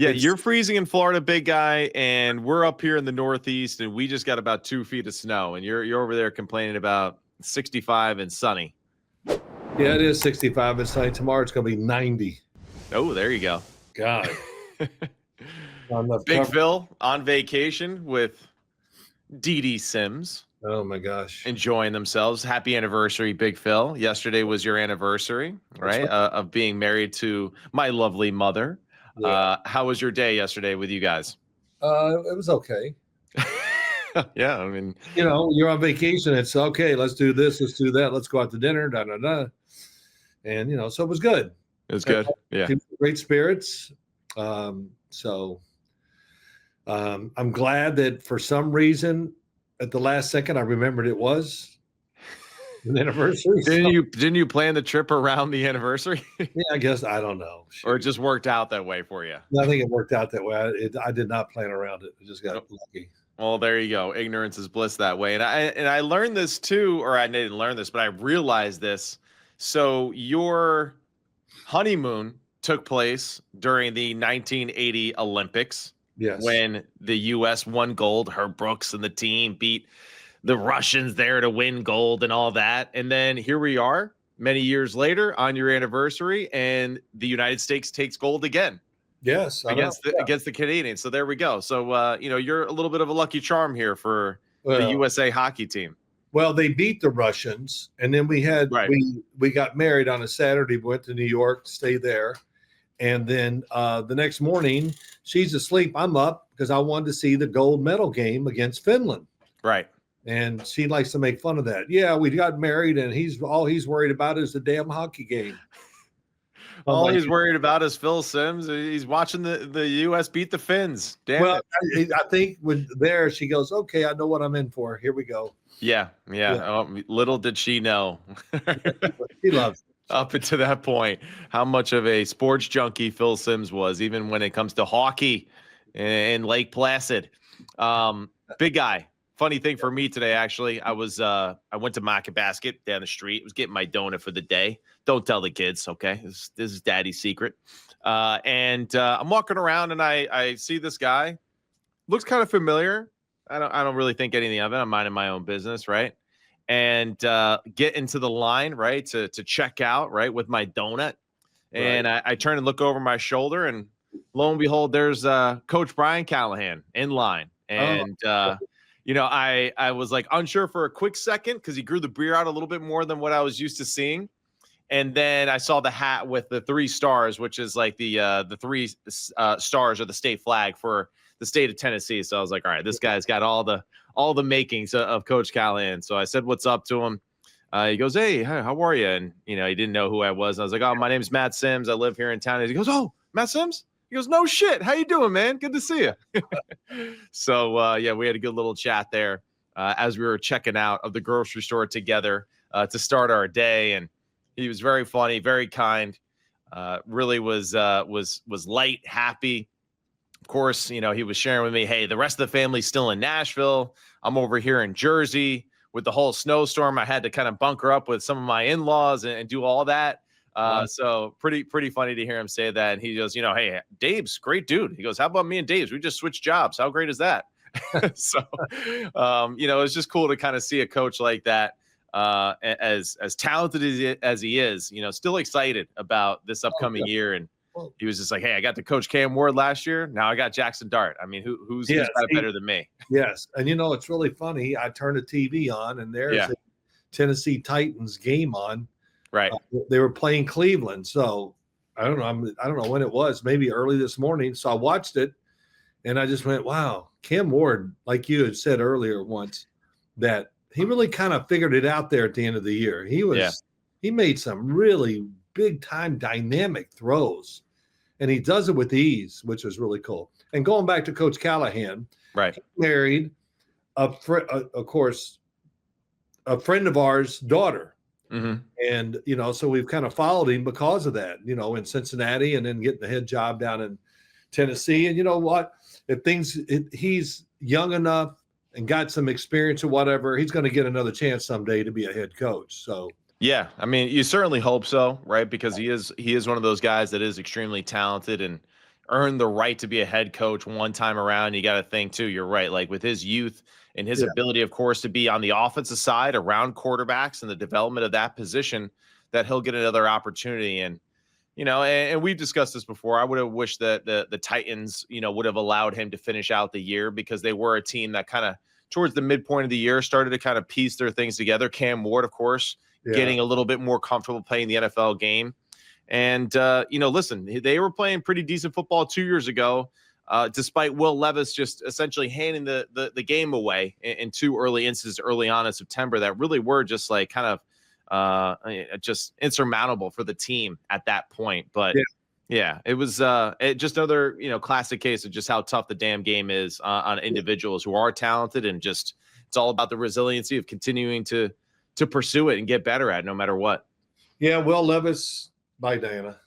Yeah, you're freezing in Florida, big guy, and we're up here in the Northeast, and we just got about 2 feet of snow, and you're over there complaining about 65 and sunny. Yeah, it is 65 and sunny. Tomorrow it's going to be 90. Oh, there you go. God. Big Phil on vacation with DD Sims. Oh, my gosh. Enjoying themselves. Happy anniversary, Big Phil. Yesterday was your anniversary, right? Of being married to my lovely mother. Yeah. How was your day yesterday with you guys? It was okay. Yeah, I mean, you're on vacation. It's okay. Let's do this. Let's do that. Let's go out to dinner. Da da da. And so it was good. It was good. Yeah, great spirits. So I'm glad that for some reason at the last second I remembered it was an anniversary. Didn't you plan the trip around the anniversary? Yeah, I guess. I don't know. Or it just worked out that way for you? I think it worked out that way. I did not plan around it. I just got lucky. Well, there you go. Ignorance is bliss that way. And I learned this too, or I didn't learn this, but I realized this. So your honeymoon took place during the 1980 Olympics. Yes. When the U.S. won gold. Herb Brooks and the team beat the Russians there to win gold and all that. And then here we are many years later on your anniversary, and the United States takes gold again. Yes. Against the Canadians. So there we go. So, you're a little bit of a lucky charm here for the USA hockey team. Well, they beat the Russians, and then we got married on a Saturday, went to New York, stayed there. And then the next morning, she's asleep. I'm up because I wanted to see the gold medal game against Finland. Right. And she likes to make fun of that. Yeah, we got married, and all he's worried about is the damn hockey game. All he's worried about is Phil Simms. He's watching the U.S. beat the Finns. Damn it. I think she goes, okay, I know what I'm in for. Here we go. Yeah. Little did she know. She loves it. Up until that point, how much of a sports junkie Phil Simms was, even when it comes to hockey in Lake Placid. Big guy. Funny thing for me today, actually, I went to Market Basket down the street. I was getting my donut for the day. Don't tell the kids, okay? This is Daddy's secret. And I'm walking around and I see this guy. Looks kind of familiar. I don't really think anything of it. I'm minding my own business, right? And get into the line, right, to check out, right, with my donut. And I turn and look over my shoulder, and lo and behold, there's Coach Brian Callahan in line. And I was like unsure for a quick second because he grew the beer out a little bit more than what I was used to seeing. And then I saw the hat with the 3 stars, which is like the 3 stars of the state flag for the state of Tennessee. So I was like, all right, this guy's got all the makings of Coach Callahan. So I said, what's up to him? He goes, hey, how are you? And, he didn't know who I was. And I was like, oh, my name's Matt Simms. I live here in town. And he goes, oh, Matt Simms? He goes, no shit. How you doing, man? Good to see you. So, we had a good little chat there as we were checking out of the grocery store together to start our day. And he was very funny, very kind, really was light, happy. Of course, he was sharing with me, hey, the rest of the family's still in Nashville. I'm over here in Jersey with the whole snowstorm. I had to kind of bunker up with some of my in-laws and do all that. So pretty funny to hear him say that. And he goes, hey, Dave's great dude. He goes, how about me and Dave's? We just switched jobs. How great is that? So, it's just cool to kind of see a coach like that, as talented as he is, still excited about this upcoming year. And he was just like, hey, I got to coach Cam Ward last year. Now I got Jackson Dart. I mean, who's got it better than me? Yes. And, it's really funny. I turned the TV on and there's a Tennessee Titans game on. Right. They were playing Cleveland. So I don't know when it was, maybe early this morning. So I watched it and I just went, wow, Cam Ward, like you had said earlier once, that he really kind of figured it out there at the end of the year. He made some really big time dynamic throws and he does it with ease, which was really cool. And going back to Coach Callahan, right. He married of course, a friend of ours' daughter. Mm-hmm. And, so we've kind of followed him because of that, in Cincinnati and then getting the head job down in Tennessee. And you know what, he's young enough and got some experience or whatever, he's going to get another chance someday to be a head coach. So, yeah, I mean, you certainly hope so, right? Because he is one of those guys that is extremely talented and earned the right to be a head coach one time around. You got to think too, you're right. Like with his youth and his ability, of course, to be on the offensive side around quarterbacks and the development of that position, that he'll get another opportunity. And, and we've discussed this before. I would have wished that the Titans, would have allowed him to finish out the year, because they were a team that kind of towards the midpoint of the year started to kind of piece their things together. Cam Ward, of course, getting a little bit more comfortable playing the NFL game. And, listen, they were playing pretty decent football 2 years ago, despite Will Levis just essentially handing the game away in two early instances early on in September that really were just like kind of just insurmountable for the team at that point. But it was just another, classic case of just how tough the damn game is on individuals who are talented, and just it's all about the resiliency of continuing to pursue it and get better at it no matter what. Yeah, Will Levis. Bye, Diana.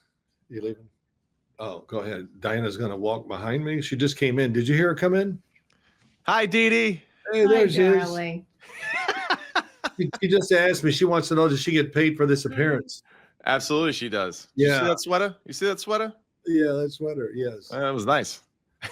You leaving? Oh, go ahead. Diana's going to walk behind me. She just came in. Did you hear her come in? Hi, Dee Dee. Hey, there she is. She just asked me. She wants to know, does she get paid for this appearance? Absolutely, she does. Yeah. You see that sweater? You see that sweater? Yeah, that sweater. Yes. That was nice.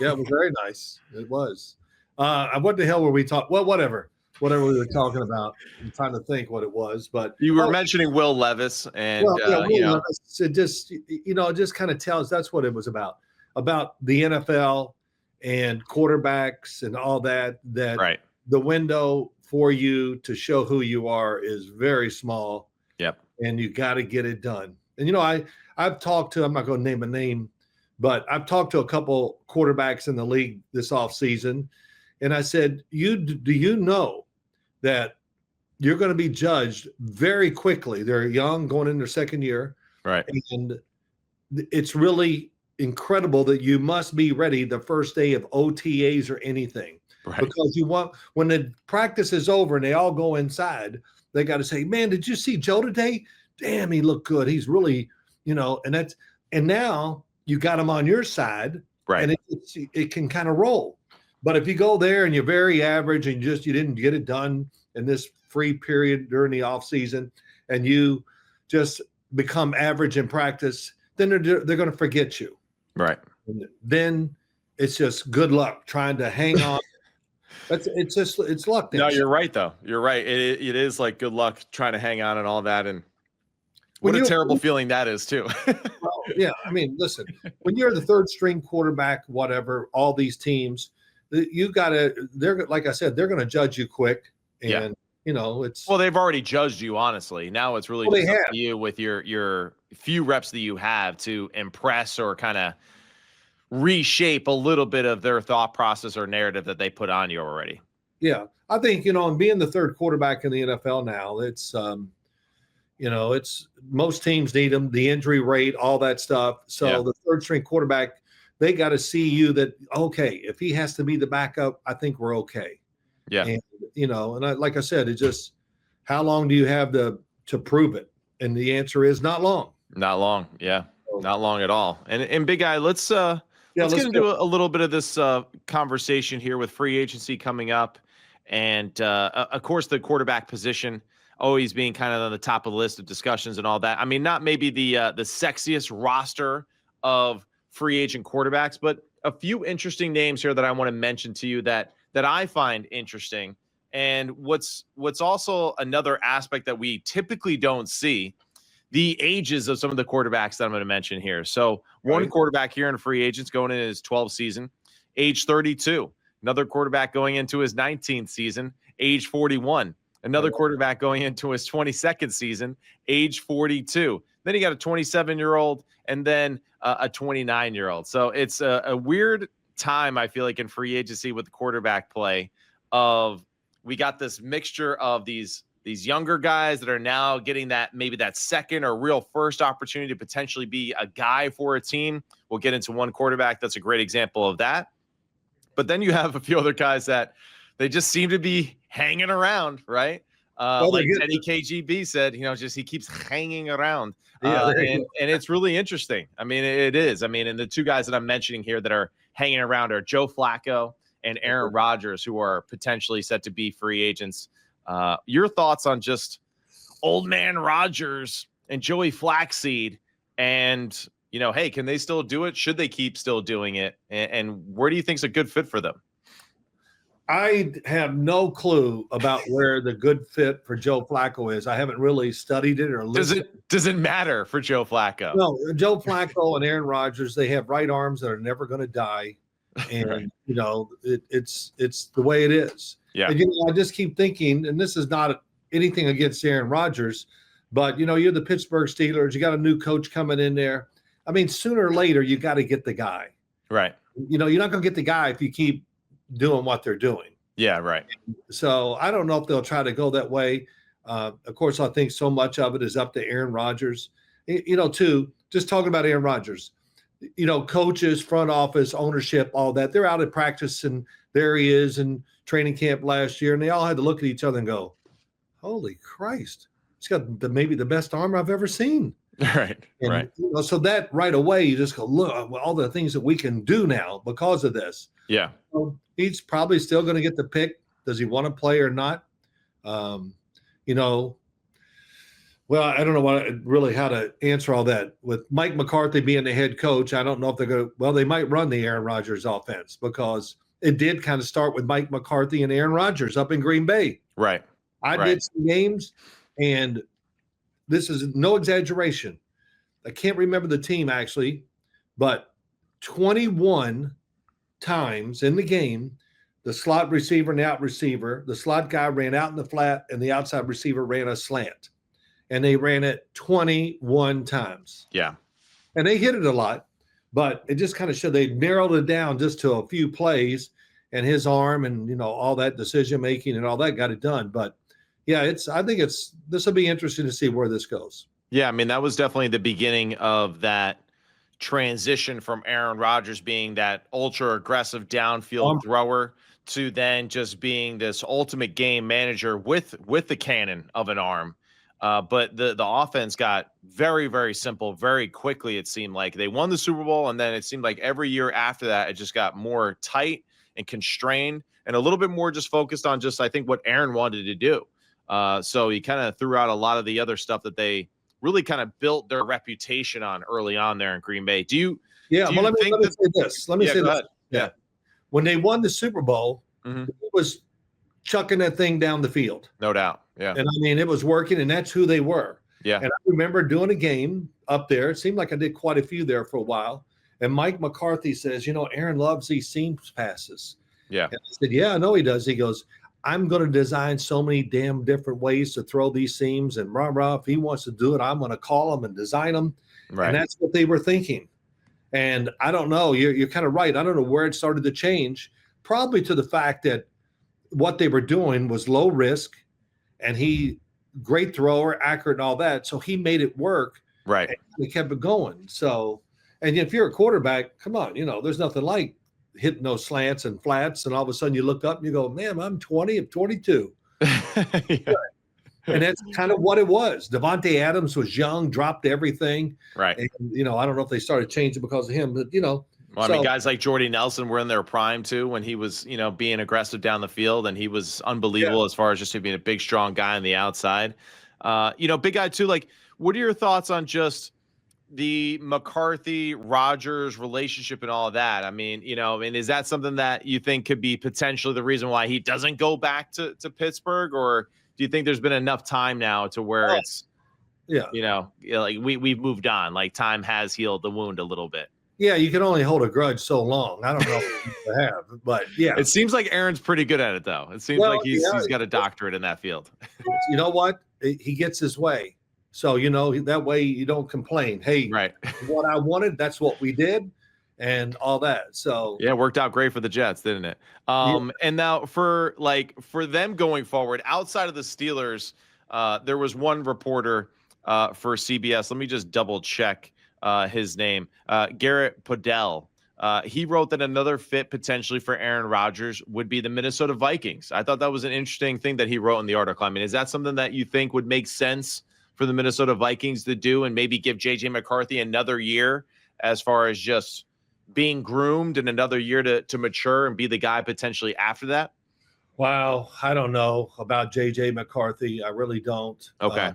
Yeah, it was very nice. It was. What the hell were we talking? Well, whatever we were talking about. I'm trying to think what it was, but you were mentioning Will Levis, and Will Levis, it just kind of tells that's what it was about the NFL and quarterbacks and all that. That right. The window for you to show who you are is very small. Yep. And you got to get it done. And I've talked to, I'm not going to name a name, but I've talked to a couple quarterbacks in the league this offseason, and I said, do you know that you're going to be judged very quickly? They're young, going in their second year. Right. And it's really incredible that you must be ready the first day of OTAs or anything. Right. Because when the practice is over and they all go inside, they got to say, man, did you see Joe today? Damn, he looked good. He's really, and now you got him on your side. Right. And it can kind of roll. But if you go there and you're very average and you didn't get it done in this free period during the off season, and you just become average in practice, then they're going to forget you. Right. And then it's just good luck trying to hang on. It's luck. No, you're right though. You're right. It is like good luck trying to hang on and all that. And what a terrible feeling that is too. Well, yeah. I mean, listen, when you're the third string quarterback, whatever, all these teams, they're like I said, they're going to judge you quick. And they've already judged you, honestly. Now it's really just up to you with your few reps that you have to impress or kind of reshape a little bit of their thought process or narrative that they put on you already. Yeah. I think, and being the third quarterback in the NFL now, it's, it's most teams need them, the injury rate, all that stuff. So the third string quarterback, they got to see you that, okay, if he has to be the backup, I think we're okay. Yeah. And, like I said, it's just, how long do you have to prove it? And the answer is not long. Not long. Yeah. Not long at all. And Big Guy, let's get into a little bit of this conversation here with free agency coming up. And, of course, the quarterback position always being kind of on the top of the list of discussions and all that. I mean, not maybe the sexiest roster of free agent quarterbacks, but a few interesting names here that I want to mention to you that I find interesting. And what's also another aspect that we typically don't see, the ages of some of the quarterbacks that I'm going to mention here. So one quarterback here in free agents going in his 12th season, age 32. Another quarterback going into his 19th season, age 41. Another quarterback going into his 22nd season, age 42. Then you got a 27-year-old and then a 29-year-old. So it's a weird time, I feel like, in free agency with the quarterback play of we got this mixture of these younger guys that are now getting that second or real first opportunity to potentially be a guy for a team. We'll get into one quarterback that's a great example of that. But then you have a few other guys that they just seem to be hanging around, right? Like Teddy KGB said, he keeps hanging around. And it's really interesting. I mean, it is. I mean, and the two guys that I'm mentioning here that are hanging around are Joe Flacco and Aaron Rodgers, who are potentially set to be free agents. Your thoughts on just old man Rodgers and Joey Flaxseed and, hey, can they still do it? Should they keep still doing it? And where do you think is a good fit for them? I have no clue about where the good fit for Joe Flacco is. I haven't really studied it or listened. Does it matter for Joe Flacco? No, Joe Flacco and Aaron Rodgers, they have right arms that are never going to die. And, Right. it's the way it is. Yeah. And, I just keep thinking, and this is not anything against Aaron Rodgers, but, you're the Pittsburgh Steelers. You got a new coach coming in there. I mean, sooner or later, you got to get the guy. Right. You're not going to get the guy if you keep doing what they're doing. Yeah, right. So I don't know if they'll try to go that way. Of course, I think so much of it is up to Aaron Rodgers. Too, just talking about Aaron Rodgers, coaches, front office, ownership, all that. They're out at practice, and there he is in training camp last year, and they all had to look at each other and go, holy Christ, he's got maybe the best arm I've ever seen. Right, And, right. So that right away, you just go, look, all the things that we can do now because of this. Yeah. So he's probably still going to get the pick. Does he want to play or not? Well, I don't know how to answer all that. With Mike McCarthy being the head coach, I don't know if they're going to – well, they might run the Aaron Rodgers offense because it did kind of start with Mike McCarthy and Aaron Rodgers up in Green Bay. Right. I did some games, and this is no exaggeration. I can't remember the team actually, but 21 times in the game, the slot receiver and the out receiver, the slot guy ran out in the flat, and the outside receiver ran a slant. And they ran it 21 times. Yeah. And they hit it a lot, but it just kind of showed they narrowed it down just to a few plays, and his arm and, all that decision making and all that got it done. But yeah, I think this will be interesting to see where this goes. Yeah. I mean, that was definitely the beginning of that transition from Aaron Rodgers being that ultra aggressive downfield thrower to then just being this ultimate game manager with the cannon of an arm. But the offense got very, very simple very quickly. It seemed like they won the Super Bowl, and then it seemed like every year after that, it just got more tight and constrained and a little bit more just focused on just, I think, what Aaron wanted to do. So he kind of threw out a lot of the other stuff that they really kind of built their reputation on early on there in Green Bay. Let me say this. Let me say this. Yeah. When they won the Super Bowl, Mm-hmm. it was chucking that thing down the field. No doubt. Yeah. And I mean, it was working, and that's who they were. Yeah. And I remember doing a game up there. It seemed like I did quite a few there for a while. And Mike McCarthy says, Aaron loves these seam passes. Yeah. And I said, yeah, I know he does. He goes, I'm going to design so many damn different ways to throw these seams, and if he wants to do it, I'm going to call him and design them. Right. And that's what they were thinking. And I don't know, you're kind of right. I don't know where it started to change, probably to the fact that what they were doing was low risk, and great thrower, accurate and all that. So he made it work. Right. And he kept it going. So, and if you're a quarterback, come on, there's nothing like hitting those slants and flats, and all of a sudden you look up and you go, man, I'm 20 of 22. Yeah. And that's kind of what it was. Devontae Adams was young, dropped everything. Right. And, I don't know if they started changing because of him, but, Well, I mean, guys like Jordy Nelson were in their prime too when he was, being aggressive down the field, and he was unbelievable as far as just being a big, strong guy on the outside. Big guy too. Like, what are your thoughts on just the McCarthy-Rodgers relationship and all of that? I mean, is that something that you think could be potentially the reason why he doesn't go back to Pittsburgh, or do you think there's been enough time now to where it's, like we've moved on, like time has healed the wound a little bit? Yeah, you can only hold a grudge so long. I don't know if you have, but yeah. It seems like Aaron's pretty good at it, though. It seems like he's got a doctorate in that field. You know what? He gets his way. So, that way you don't complain. Hey, right. What I wanted, that's what we did, and all that. So yeah, it worked out great for the Jets, didn't it? And now for them going forward, outside of the Steelers, there was one reporter for CBS. Let me just double check his name. Garrett Podell. He wrote that another fit potentially for Aaron Rodgers would be the Minnesota Vikings. I thought that was an interesting thing that he wrote in the article. I mean, is that something that you think would make sense for the Minnesota Vikings to do, and maybe give JJ McCarthy another year as far as just being groomed, and another year to mature and be the guy potentially after that? Wow. I don't know about JJ McCarthy. I really don't. Okay.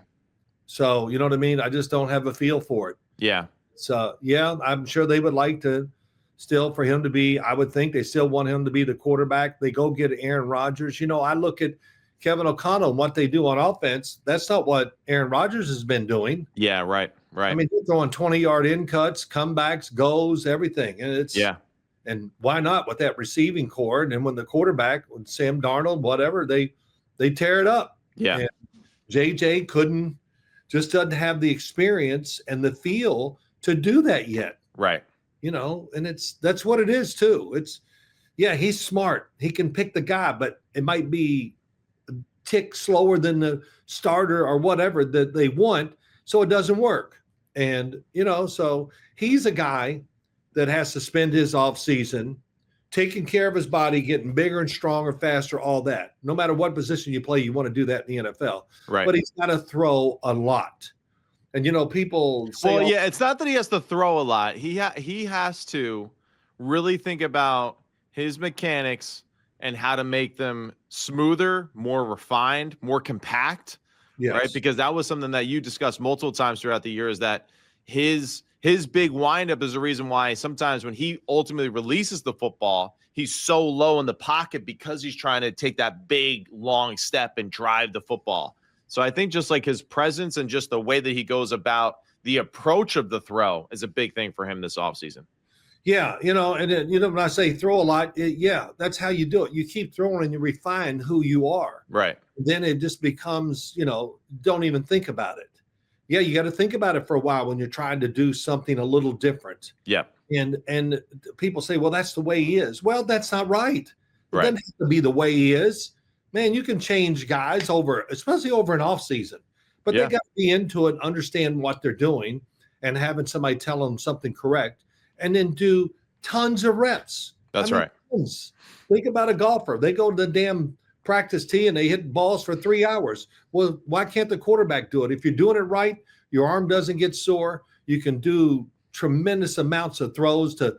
So, you know what I mean? I just don't have a feel for it. Yeah. So, yeah, I'm sure they would like to still for him to be, I would think they still want him to be the quarterback. They go get Aaron Rodgers. I look at Kevin O'Connell and what they do on offense. That's not what Aaron Rodgers has been doing. Yeah, right. I mean, they're throwing 20-yard in cuts, comebacks, goes, everything. And and why not with that receiving core? And then when the quarterback, when Sam Darnold, whatever, they tear it up. Yeah. And JJ just doesn't have the experience and the feel to do that yet. Right. And that's what it is too. He's smart. He can pick the guy, but it might be a tick slower than the starter or whatever that they want. So it doesn't work. And, so he's a guy that has to spend his off season taking care of his body, getting bigger and stronger, faster, all that. No matter what position you play, you want to do that in the NFL. Right. But he's got to throw a lot. And, people say, it's not that he has to throw a lot. He has to really think about his mechanics and how to make them smoother, more refined, more compact. yes. Right? Because that was something that you discussed multiple times throughout the year, is that his big windup is the reason why sometimes when he ultimately releases the football, he's so low in the pocket because he's trying to take that big, long step and drive the football. So I think just like his presence and just the way that he goes about the approach of the throw is a big thing for him this offseason. Yeah, and then, when I say throw a lot, that's how you do it. You keep throwing and you refine who you are. Right. Then it just becomes, don't even think about it. Yeah, you got to think about it for a while when you're trying to do something a little different. Yeah. And people say, well, that's the way he is. Well, that's not right. It Right. doesn't have to be the way he is. Man, you can change guys especially over an off season, but they got to be into it, understand what they're doing, and having somebody tell them something correct, and then do tons of reps. That's right. Tons. Think about a golfer. They go to the damn practice tee and they hit balls for 3 hours. Well, why can't the quarterback do it? If you're doing it right, your arm doesn't get sore. You can do tremendous amounts of throws to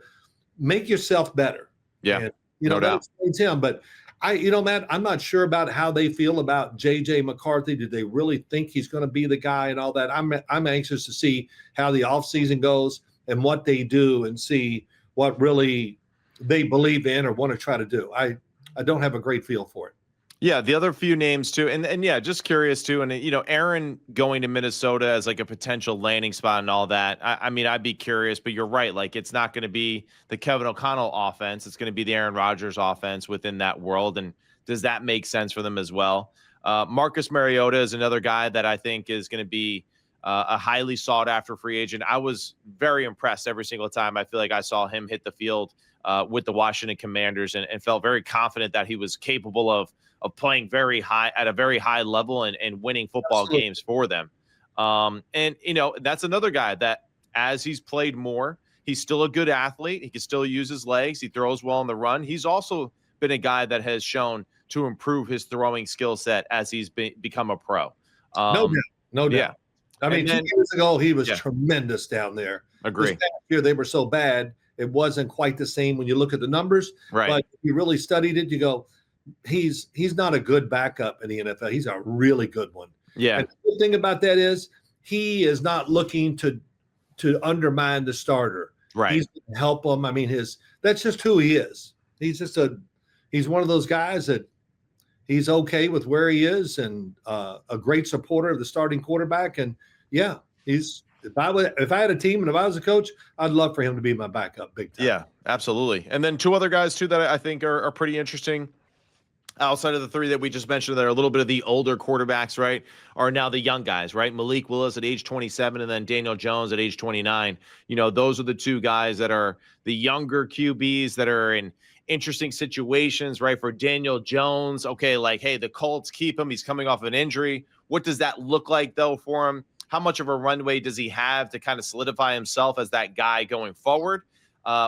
make yourself better. Yeah. And, no that doubt. explains him. But Matt, I'm not sure about how they feel about JJ McCarthy. Do they really think he's going to be the guy and all that? I'm anxious to see how the offseason goes and what they do and see what really they believe in or want to try to do. I don't have a great feel for it. Yeah, the other few names too, and yeah, just curious too, and Aaron going to Minnesota as like a potential landing spot and all that. I mean, I'd be curious, but you're right. Like, it's not going to be the Kevin O'Connell offense; it's going to be the Aaron Rodgers offense within that world. And does that make sense for them as well? Marcus Mariota is another guy that I think is going to be a highly sought after free agent. I was very impressed every single time I feel like I saw him hit the field with the Washington Commanders, and felt very confident that he was capable of playing very high at a very high level and winning football Absolutely. games for them. And that's another guy that as he's played more, he's still a good athlete. He can still use his legs. He throws well on the run. He's also been a guy that has shown to improve his throwing skill set as he's become a pro. No doubt. Yeah. I mean, 2 years ago, he was tremendous down there. Agree. This past year, they were so bad, it wasn't quite the same when you look at the numbers. Right. But if you really studied it, you go, he's not a good backup in the NFL. He's a really good one. Yeah. And the good thing about that is he is not looking to undermine the starter. Right. He's going to help him. I mean, that's just who he is. He's one of those guys that he's okay with where he is and a great supporter of the starting quarterback. And yeah, if I had a team and if I was a coach, I'd love for him to be my backup big time. Yeah, absolutely. And then two other guys too that I think are pretty interesting outside of the three that we just mentioned that are a little bit of the older quarterbacks, right, are now the young guys, right? Malik Willis at age 27 and then Daniel Jones at age 29. Those are the two guys that are the younger QBs that are in interesting situations, right? For Daniel Jones, okay, like, hey, the Colts keep him. He's coming off an injury. What does that look like, though, for him? How much of a runway does he have to kind of solidify himself as that guy going forward?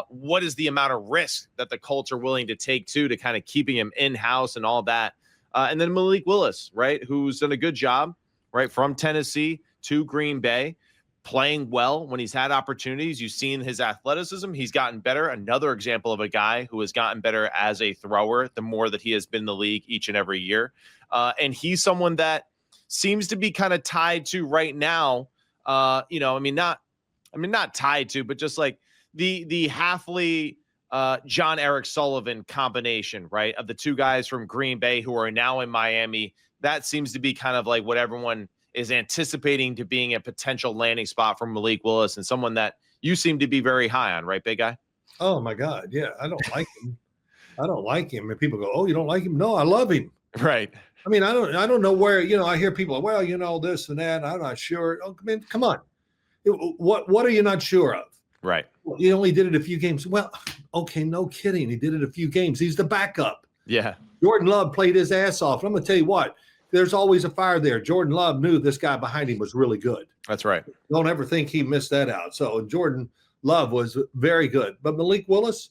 What is the amount of risk that the Colts are willing to take to kind of keeping him in-house and all that? And then Malik Willis, right, who's done a good job, right, from Tennessee to Green Bay, playing well when he's had opportunities. You've seen his athleticism. He's gotten better. Another example of a guy who has gotten better as a thrower the more that he has been in the league each and every year. And he's someone that seems to be kind of tied to right now, not I mean, not tied to, but just like the Halfley, John Eric Sullivan combination, right? Of the two guys from Green Bay who are now in Miami. That seems to be kind of like what everyone is anticipating to being a potential landing spot for Malik Willis, and someone that you seem to be very high on, right, big guy? Oh my God. Yeah. I don't like him. I don't like him. And people go, "Oh, you don't like him?" No, I love him. Right. I mean, I don't know where, I hear people, well, this and that. I'm not sure. Oh, I mean, come on. What are you not sure of? Right. Well, he only did it a few games. Well, okay, no kidding. He did it a few games. He's the backup. Yeah. Jordan Love played his ass off. And I'm going to tell you what, there's always a fire there. Jordan Love knew this guy behind him was really good. That's right. Don't ever think he missed that out. So Jordan Love was very good. But Malik Willis,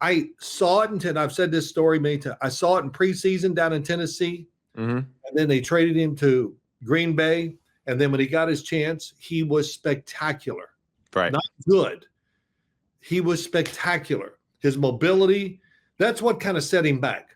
I saw it, and I've said this story many times. I saw it in preseason down in Tennessee, and then they traded him to Green Bay. And then when he got his chance, he was spectacular. Right. Not good. He was spectacular. His mobility, that's what kind of set him back.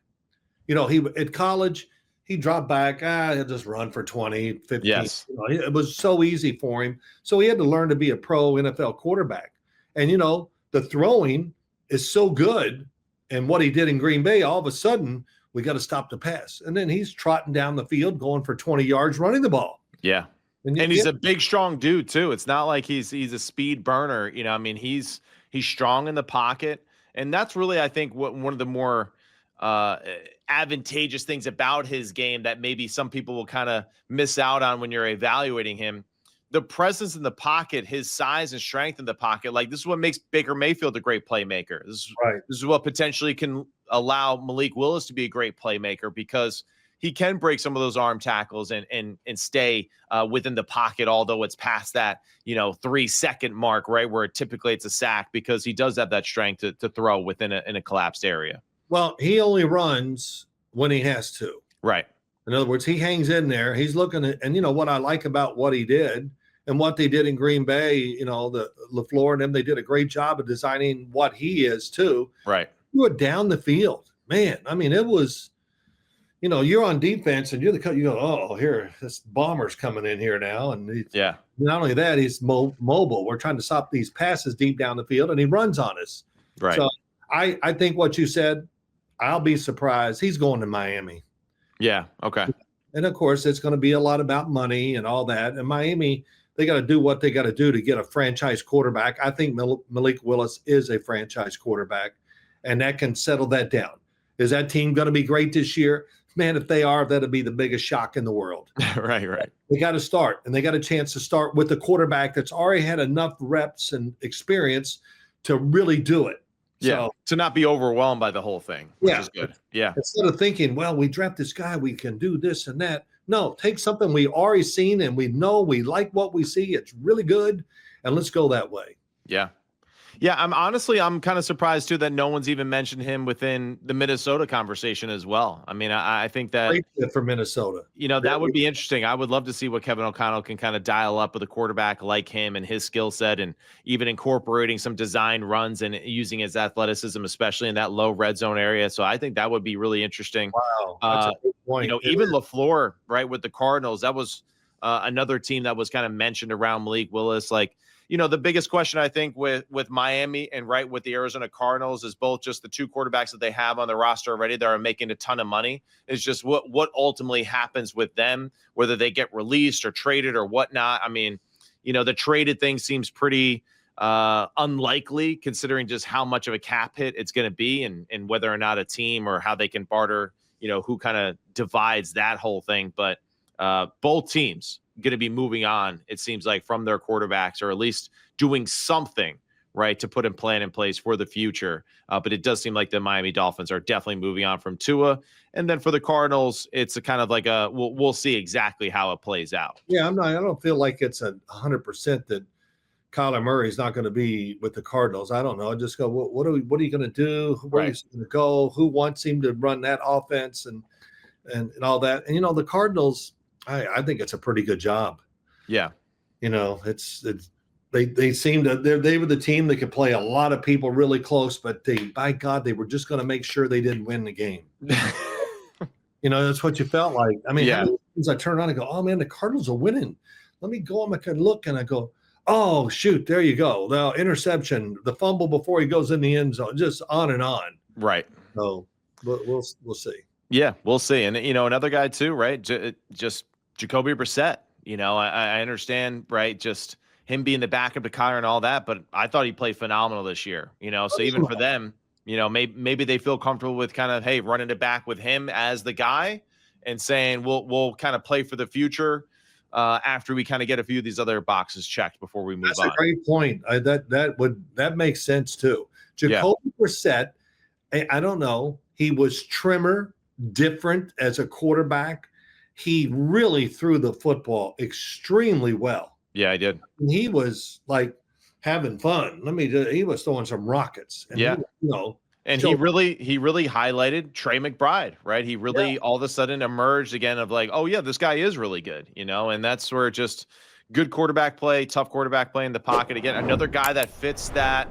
He at college, he dropped back. He'll just run for 20, 15. Yes. It was so easy for him. So he had to learn to be a pro NFL quarterback. And, the throwing is so good. And what he did in Green Bay, all of a sudden, we got to stop the pass. And then he's trotting down the field, going for 20 yards, running the ball. Yeah. And he's a big, strong dude too. It's not like he's a speed burner. I mean, he's strong in the pocket. And that's really, I think, one of the more advantageous things about his game that maybe some people will kind of miss out on when you're evaluating him. The presence in the pocket, his size and strength in the pocket, like this is what makes Baker Mayfield a great playmaker. This is what potentially can allow Malik Willis to be a great playmaker, because he can break some of those arm tackles and stay within the pocket, although it's past that 3-second mark, right, where typically it's a sack, because he does have that strength to throw within a collapsed area. Well, he only runs when he has to. Right. In other words, he hangs in there. He's looking at, and what I like about what he did and what they did in Green Bay, the LaFleur and them, they did a great job of designing what he is too. Right. You were down the field, man. I mean, it was, you're on defense and you're the coach. You go, oh, here, this bomber's coming in here now, and not only that, he's mobile. We're trying to stop these passes deep down the field, and he runs on us. Right. So I think what you said, I'll be surprised. He's going to Miami. Yeah. Okay. And of course, it's going to be a lot about money and all that. And Miami, they got to do what they got to do to get a franchise quarterback. I think Malik Willis is a franchise quarterback, and that can settle that down. Is that team going to be great this year? Man, if they are, that'll be the biggest shock in the world. Right. They got to start, and they got a chance to start with a quarterback that's already had enough reps and experience to really do it. Yeah, so, to not be overwhelmed by the whole thing, which is good. Yeah. Instead of thinking, well, we draft this guy, we can do this and that. No, take something we already seen and we know we like what we see. It's really good, and let's go that way. Yeah. Yeah, I'm kind of surprised too that no one's even mentioned him within the Minnesota conversation as well. I mean, I think that great fit for Minnesota. That would be interesting. I would love to see what Kevin O'Connell can kind of dial up with a quarterback like him and his skill set, and even incorporating some design runs and using his athleticism, especially in that low red zone area. So I think that would be really interesting. Wow, that's a good point. Even LaFleur, right, with the Cardinals, that was another team that was kind of mentioned around Malik Willis. Like, the biggest question I think with Miami and right with the Arizona Cardinals is both just the two quarterbacks that they have on the roster already that are making a ton of money. Is just what ultimately happens with them, whether they get released or traded or whatnot. I mean, the traded thing seems pretty unlikely considering just how much of a cap hit it's going to be, and whether or not a team or how they can barter, who kind of divides that whole thing. But both teams going to be moving on, it seems like, from their quarterbacks, or at least doing something right to put a plan in place for the future. But it does seem like the Miami Dolphins are definitely moving on from Tua. And then for the Cardinals, it's a kind of like we'll see exactly how it plays out. Yeah, I don't feel like it's 100% that Kyler Murray is not going to be with the Cardinals. I don't know. I just go, what are you going to do? Where are you going to go? Who wants him to run that offense and all that? And the Cardinals, I think it's a pretty good job. Yeah. It's they seem to they were the team that could play a lot of people really close, but by God, they were just going to make sure they didn't win the game. That's what you felt like. I mean, how many times I turn on and go, oh man, the Cardinals are winning. Let me go on and look, and I go, Oh, shoot, there you go. The interception, the fumble before he goes in the end zone, just on and on. Right. So we'll see. Yeah, we'll see. And, another guy too, right? Just Jacoby Brissett. I understand, right? Just him being the backup to Kyler and all that, but I thought he played phenomenal this year, so even for them, maybe they feel comfortable with kind of, hey, running it back with him as the guy and saying, we'll kind of play for the future after we kind of get a few of these other boxes checked before we move on. That's a great point. That makes sense too. Jacoby Brissett, I don't know. He was trimmer, different as a quarterback. He really threw the football extremely well. Yeah, I did. He was like having fun. He was throwing some rockets. And yeah. He really highlighted Trey McBride, right? He really all of a sudden emerged again of like, oh yeah, this guy is really good, and that's where just good quarterback play, tough quarterback play in the pocket. Again, another guy that fits that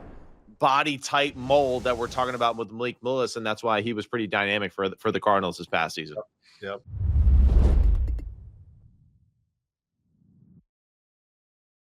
body type mold that we're talking about with Malik Willis, and that's why he was pretty dynamic for the Cardinals this past season. Yep.